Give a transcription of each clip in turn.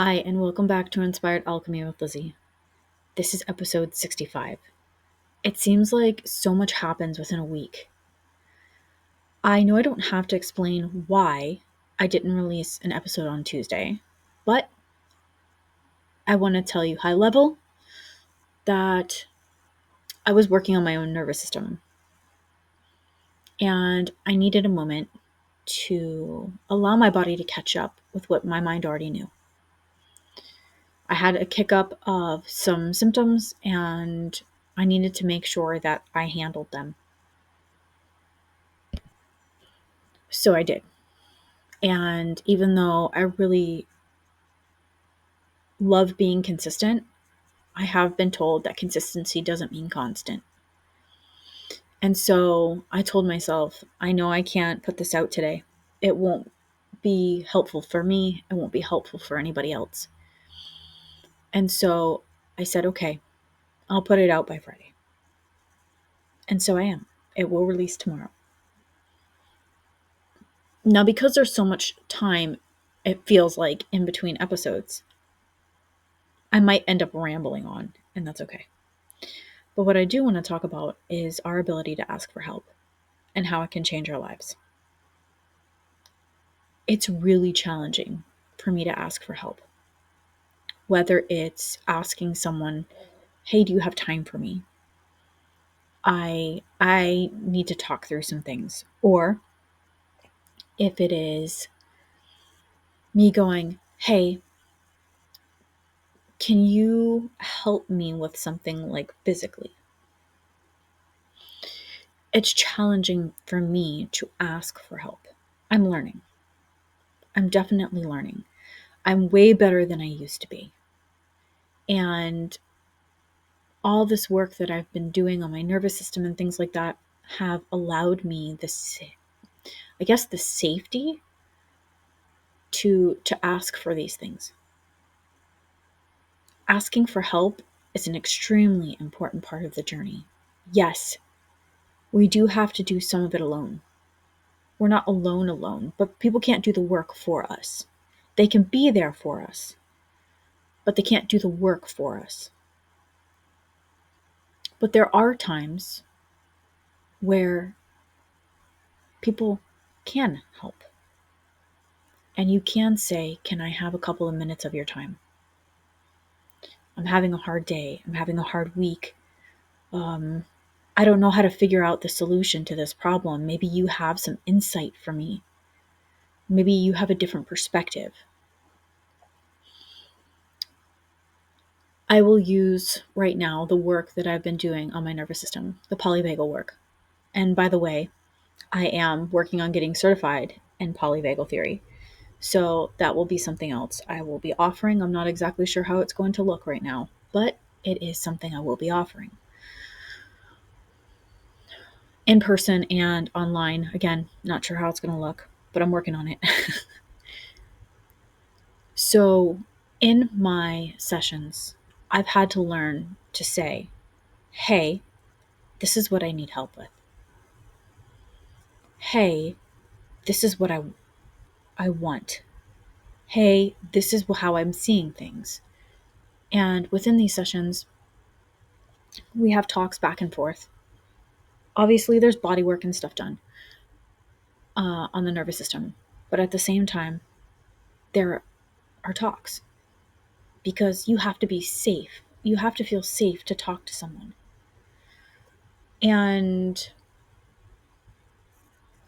Hi, and welcome back to Inspired Alchemy with Lizzie. This is episode 65. It seems like so much happens within a week. I know I don't have to explain why I didn't release an episode on Tuesday, but I want to tell you high level that I was working on my own nervous system, and I needed a moment to allow my body to catch up with what my mind already knew. I had a kick up of some symptoms, and I needed to make sure that I handled them. So I did. And even though I really love being consistent, I have been told that consistency doesn't mean constant. And so I told myself, I know I can't put this out today. It won't be helpful for me. It won't be helpful for anybody else. And so I said, okay, I'll put it out by Friday. And so I am. It will release tomorrow. Now, because there's so much time, it feels like in between episodes, I might end up rambling on, and that's okay. But what I do want to talk about is our ability to ask for help and how it can change our lives. It's really challenging for me to ask for help. Whether it's asking someone, hey, do you have time for me? I need to talk through some things. Or if it is me going, hey, can you help me with something like physically? It's challenging for me to ask for help. I'm learning. I'm definitely learning. I'm way better than I used to be. And all this work that I've been doing on my nervous system and things like that have allowed me the safety to ask for these things. Asking for help is an extremely important part of the journey. Yes, we do have to do some of it alone. We're not alone, but people can't do the work for us. They can be there for us, but they can't do the work for us. But there are times where people can help. And you can say, can I have a couple of minutes of your time? I'm having a hard day. I'm having a hard week. I don't know how to figure out the solution to this problem. Maybe you have some insight for me. Maybe you have a different perspective. I will use right now the work that I've been doing on my nervous system, the polyvagal work. And by the way, I am working on getting certified in polyvagal theory. So that will be something else I will be offering. I'm not exactly sure how it's going to look right now, but it is something I will be offering. In person and online. Again, not sure how it's going to look, but I'm working on it. So in my sessions, I've had to learn to say, hey, this is what I need help with. Hey, this is what I want. Hey, this is how I'm seeing things. And within these sessions, we have talks back and forth. Obviously, there's body work and stuff done on the nervous system. But at the same time, there are talks. Because you have to be safe. You have to feel safe to talk to someone. And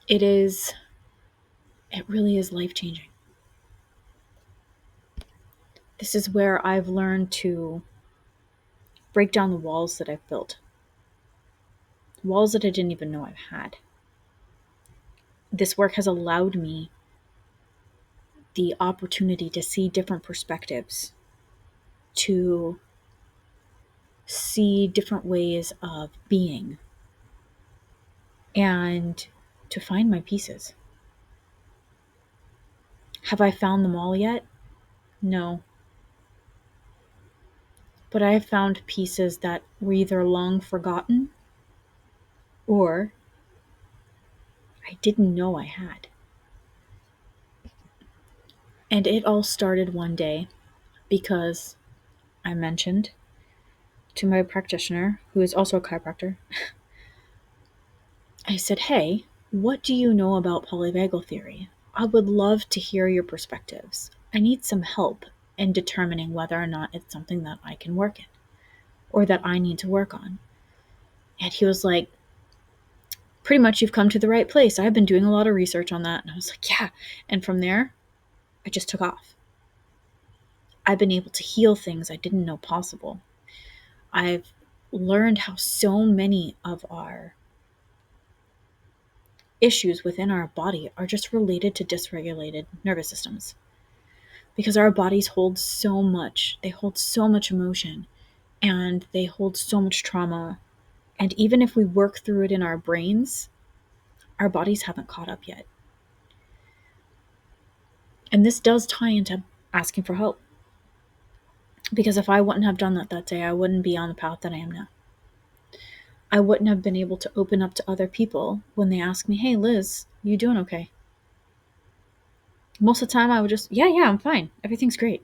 it really is life-changing. This is where I've learned to break down the walls that I've built. Walls that I didn't even know I've had. This work has allowed me the opportunity to see different perspectives, to see different ways of being, and to find my pieces. Have I found them all yet? No. But I have found pieces that were either long forgotten or I didn't know I had. And it all started one day because I mentioned to my practitioner, who is also a chiropractor, I said, hey, what do you know about polyvagal theory? I would love to hear your perspectives. I need some help in determining whether or not it's something that I can work in or that I need to work on. And he was like, pretty much you've come to the right place. I've been doing a lot of research on that. And I was like, yeah. And from there, I just took off. I've been able to heal things I didn't know possible. I've learned how so many of our issues within our body are just related to dysregulated nervous systems. Because our bodies hold so much. They hold so much emotion and they hold so much trauma. And even if we work through it in our brains, our bodies haven't caught up yet. And this does tie into asking for help. Because if I wouldn't have done that day, I wouldn't be on the path that I am now. I wouldn't have been able to open up to other people when they ask me, hey, Liz, you doing okay? Most of the time I would just, yeah, I'm fine. Everything's great.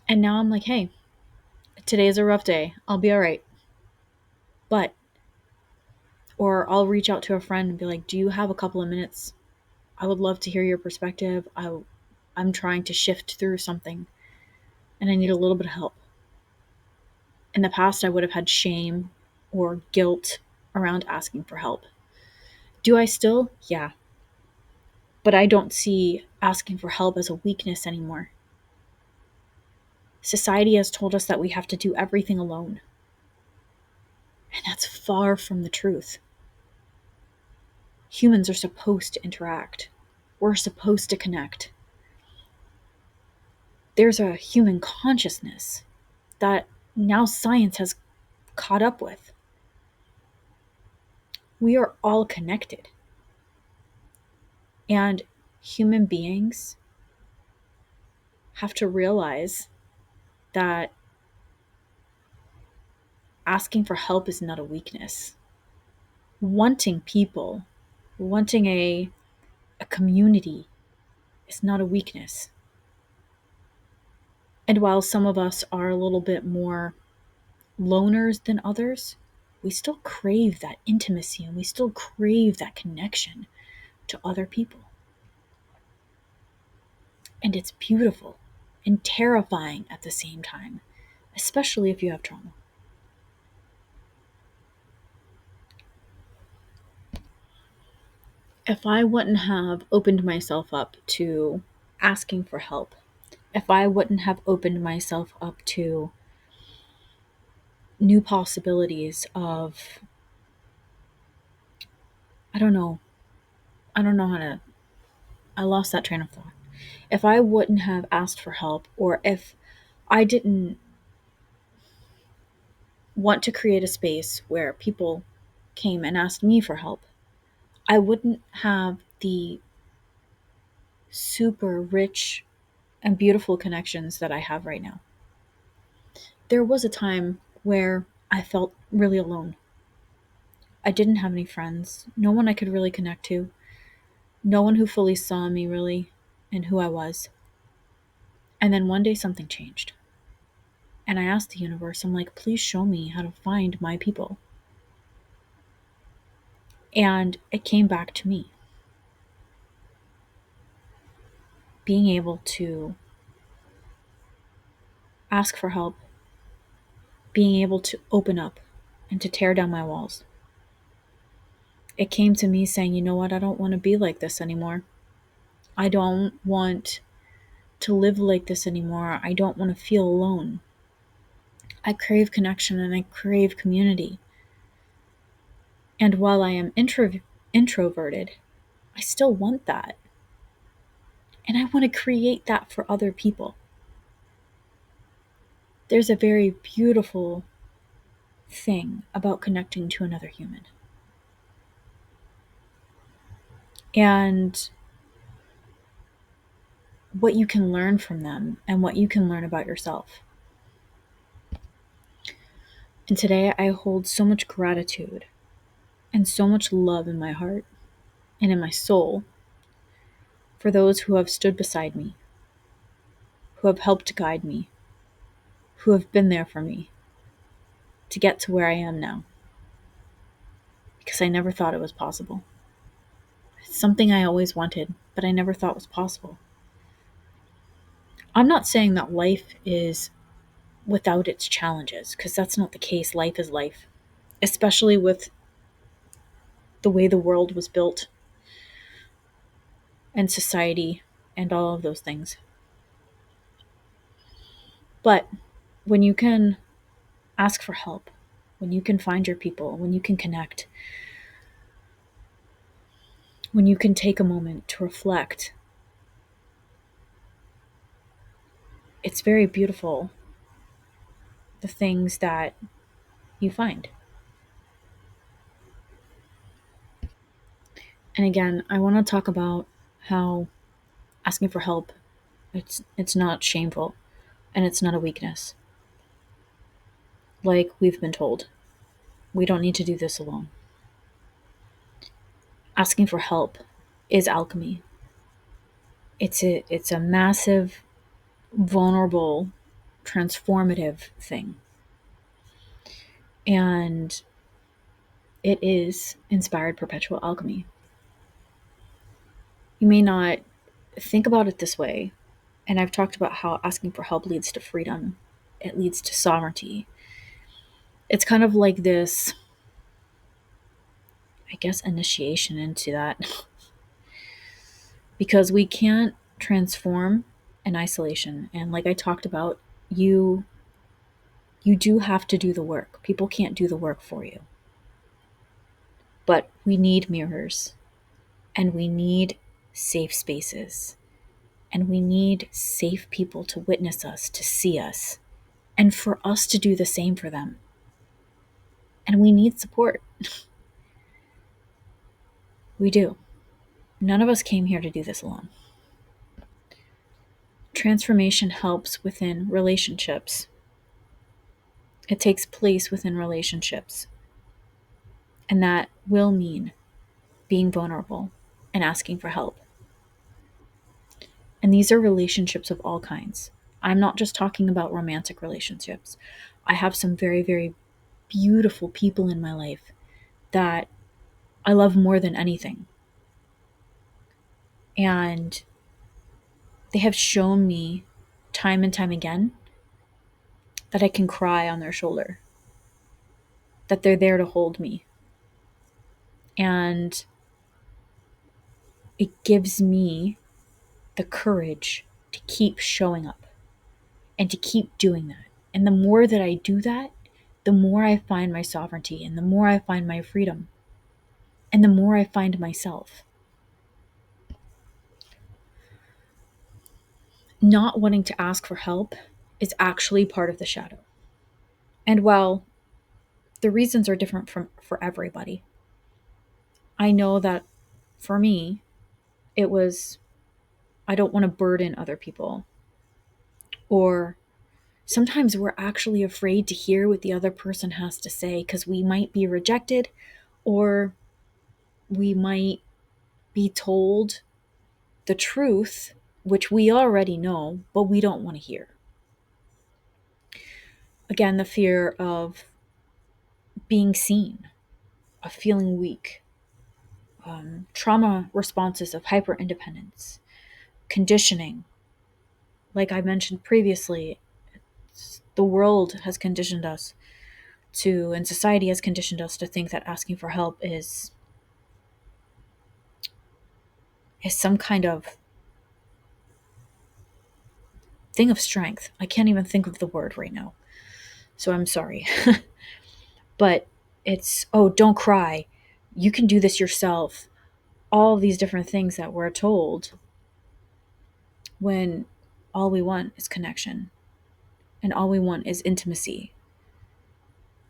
And now I'm like, hey, today is a rough day. I'll be all right. But, or I'll reach out to a friend and be like, do you have a couple of minutes? I would love to hear your perspective. I'm trying to shift through something and I need a little bit of help. In the past, I would have had shame or guilt around asking for help. Do I still? Yeah. But I don't see asking for help as a weakness anymore. Society has told us that we have to do everything alone. And that's far from the truth. Humans are supposed to interact. We're supposed to connect. There's a human consciousness that now science has caught up with. We are all connected. And human beings have to realize that asking for help is not a weakness. Wanting people, wanting a community is not a weakness. And while some of us are a little bit more loners than others, we still crave that intimacy and we still crave that connection to other people. And it's beautiful and terrifying at the same time, especially if you have trauma. If I wouldn't have opened myself up to asking for help, if I wouldn't have opened myself up to new possibilities of, I don't know how to, I lost that train of thought. If I wouldn't have asked for help, or if I didn't want to create a space where people came and asked me for help, I wouldn't have the super rich and beautiful connections that I have right now. There was a time where I felt really alone. I didn't have any friends, no one I could really connect to, no one who fully saw me really and who I was. And then one day something changed. And I asked the universe, I'm like, please show me how to find my people. And it came back to me. Being able to ask for help, being able to open up and to tear down my walls. It came to me saying, you know what, I don't want to be like this anymore. I don't want to live like this anymore. I don't want to feel alone. I crave connection and I crave community. And while I am introverted, I still want that. And I want to create that for other people. There's a very beautiful thing about connecting to another human. And what you can learn from them and what you can learn about yourself. And today I hold so much gratitude and so much love in my heart and in my soul for those who have stood beside me, who have helped guide me, who have been there for me to get to where I am now, because I never thought it was possible. It's something I always wanted, but I never thought was possible. I'm not saying that life is without its challenges, because that's not the case. Life is life, especially with the way the world was built and society and all of those things. But when you can ask for help, when you can find your people, when you can connect, when you can take a moment to reflect, it's very beautiful, the things that you find. And again, I want to talk about how asking for help, it's not shameful and it's not a weakness. Like we've been told, we don't need to do this alone. Asking for help is alchemy. It's a massive, vulnerable, transformative thing. And it is inspired perpetual alchemy. You may not think about it this way, and I've talked about how asking for help leads to freedom, it leads to sovereignty. It's kind of like this, I guess, initiation into that. Because we can't transform in isolation. And like I talked about, you you do have to do the work. People can't do the work for you. But we need mirrors, and we need safe spaces, and we need safe people to witness us, to see us, and for us to do the same for them. And we need support. We do. None of us came here to do this alone. Transformation helps within relationships. It takes place within relationships. And that will mean being vulnerable and asking for help. And these are relationships of all kinds. I'm not just talking about romantic relationships. I have some very, very beautiful people in my life that I love more than anything. And they have shown me time and time again that I can cry on their shoulder, that they're there to hold me. And it gives me the courage to keep showing up and to keep doing that. And the more that I do that, the more I find my sovereignty, and the more I find my freedom, and the more I find myself. Not wanting to ask for help is actually part of the shadow. And while the reasons are different for everybody, I know that for me, it was, I don't want to burden other people. Or sometimes we're actually afraid to hear what the other person has to say because we might be rejected, or we might be told the truth, which we already know, but we don't want to hear. Again, the fear of being seen, of feeling weak, trauma responses of hyper independence, conditioning. Like I mentioned previously, the world has conditioned us to, and society has conditioned us to think that asking for help is some kind of thing of strength. I can't even think of the word right now, so I'm sorry. But it's, oh, don't cry. You can do this yourself. All of these different things that we're told, when all we want is connection and all we want is intimacy.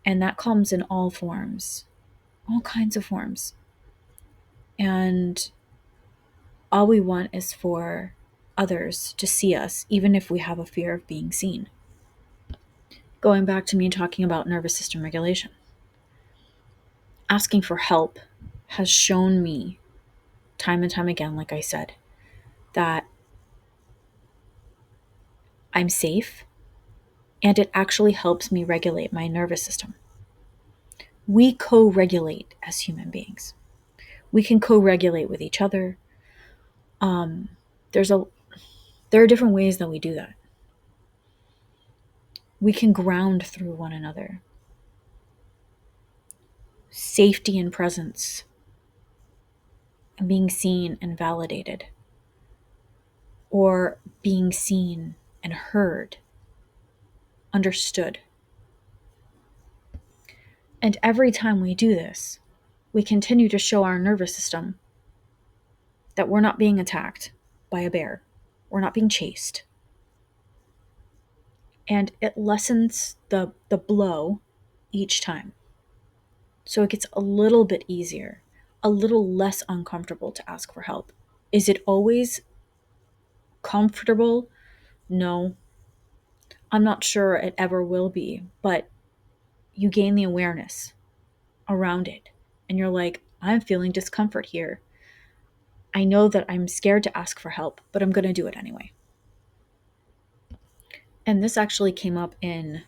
And that comes in all forms, all kinds of forms. And all we want is for others to see us, even if we have a fear of being seen. Going back to me talking about nervous system regulation, asking for help has shown me time and time again, like I said, that I'm safe, and it actually helps me regulate my nervous system. We co-regulate as human beings. We can co-regulate with each other. Um, there's a there are different ways that we do that. We can ground through one another. Safety and presence, and being seen and validated, or being seen and heard, understood. And every time we do this, we continue to show our nervous system that we're not being attacked by a bear, we're not being chased. And it lessens the blow each time. So it gets a little bit easier, a little less uncomfortable to ask for help. Is it always comfortable? No. I'm not sure it ever will be, but you gain the awareness around it. And you're like, I'm feeling discomfort here. I know that I'm scared to ask for help, but I'm going to do it anyway. And this actually came up in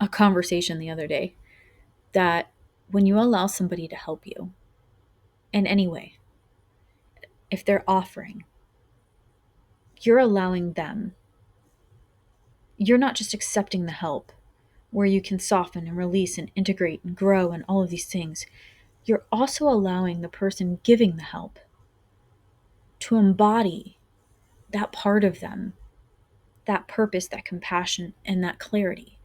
a conversation the other day, that when you allow somebody to help you in any way, if they're offering, you're allowing them. You're not just accepting the help where you can soften and release and integrate and grow and all of these things. You're also allowing the person giving the help to embody that part of them, that purpose, that compassion, and that clarity.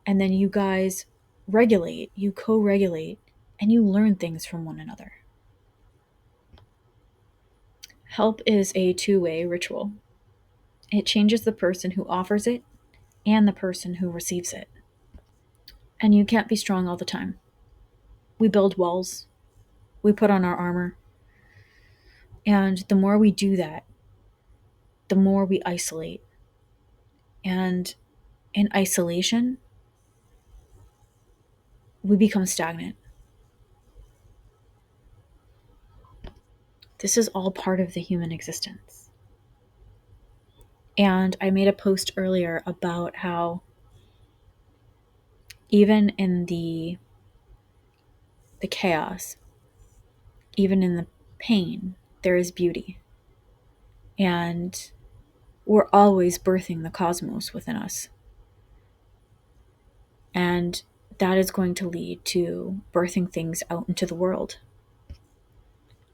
And then you guys regulate, you co-regulate, and you learn things from one another. Help is a two-way ritual. It changes the person who offers it and the person who receives it. And you can't be strong all the time. We build walls, we put on our armor. And the more we do that, the more we isolate. And in isolation, we become stagnant. This is all part of the human existence. And I made a post earlier about how even in the chaos, even in the pain, there is beauty. And we're always birthing the cosmos within us. And that is going to lead to birthing things out into the world.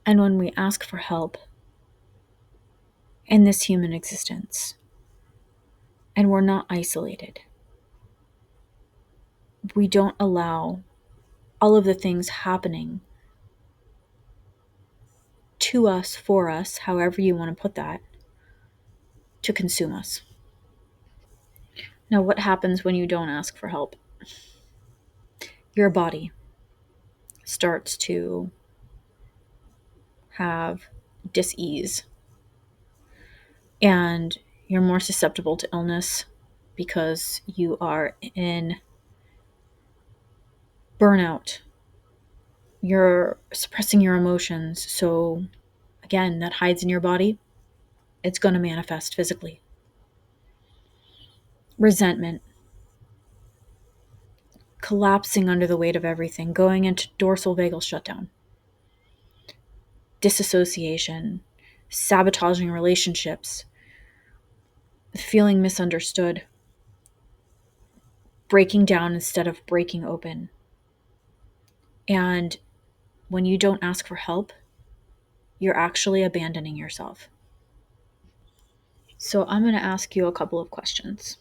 And when we ask for help in this human existence, and we're not isolated, we don't allow all of the things happening to us, for us, however you want to put that, to consume us. Now, what happens when you don't ask for help? Your body starts to have dis-ease, and you're more susceptible to illness because you are in burnout. You're suppressing your emotions, so again, that hides in your body. It's going to manifest physically. Resentment, collapsing under the weight of everything, going into dorsal vagal shutdown, disassociation, sabotaging relationships, feeling misunderstood, breaking down instead of breaking open. And when you don't ask for help, you're actually abandoning yourself. So I'm going to ask you a couple of questions.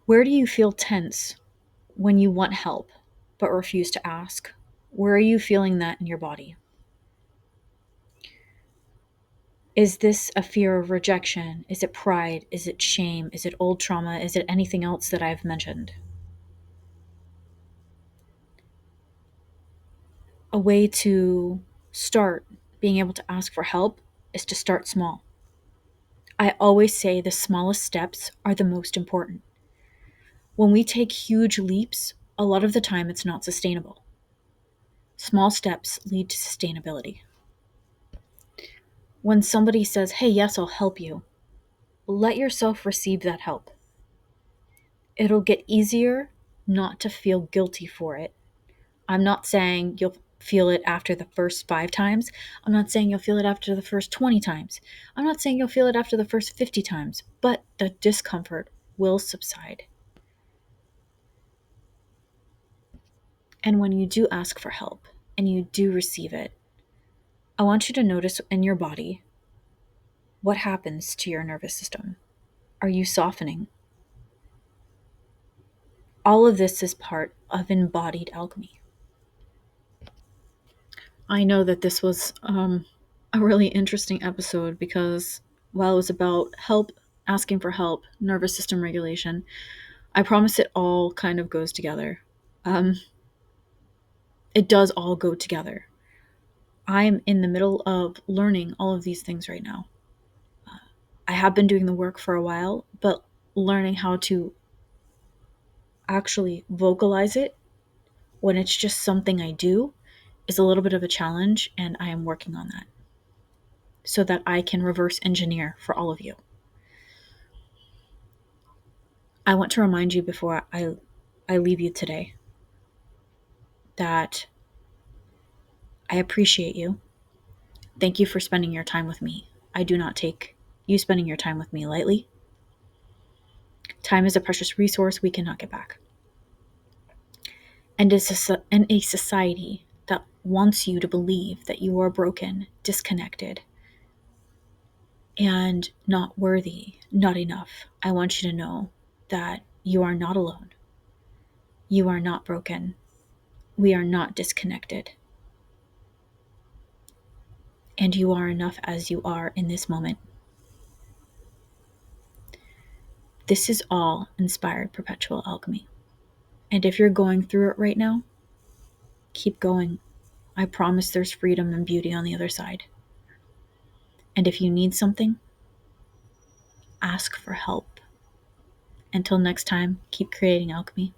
Where do you feel tense when you want help but refuse to ask? Where are you feeling that in your body? Is this a fear of rejection? Is it pride? Is it shame? Is it old trauma? Is it anything else that I've mentioned? A way to start being able to ask for help is to start small. I always say the smallest steps are the most important. When we take huge leaps, a lot of the time it's not sustainable. Small steps lead to sustainability. When somebody says, hey, yes, I'll help you, let yourself receive that help. It'll get easier not to feel guilty for it. I'm not saying you'll feel it after the first 5 times. I'm not saying you'll feel it after the first 20 times. I'm not saying you'll feel it after the first 50 times, but the discomfort will subside. And when you do ask for help and you do receive it, I want you to notice in your body what happens to your nervous system. Are you softening? All of this is part of embodied alchemy. I know that this was a really interesting episode because while it was about help, asking for help, nervous system regulation, I promise it all kind of goes together. Um, it does all go together. I'm in the middle of learning all of these things right now. I have been doing the work for a while, but learning how to actually vocalize it when it's just something I do is a little bit of a challenge, and I am working on that so that I can reverse engineer for all of you. I want to remind you before I leave you today that I appreciate you. Thank you for spending your time with me. I do not take you spending your time with me lightly. Time is a precious resource we cannot get back. And in a society that wants you to believe that you are broken, disconnected, and not worthy, not enough, I want you to know that you are not alone. You are not broken. We are not disconnected. And you are enough as you are in this moment. This is all inspired perpetual alchemy. And if you're going through it right now, keep going. I promise there's freedom and beauty on the other side. And if you need something, ask for help. Until next time, keep creating alchemy.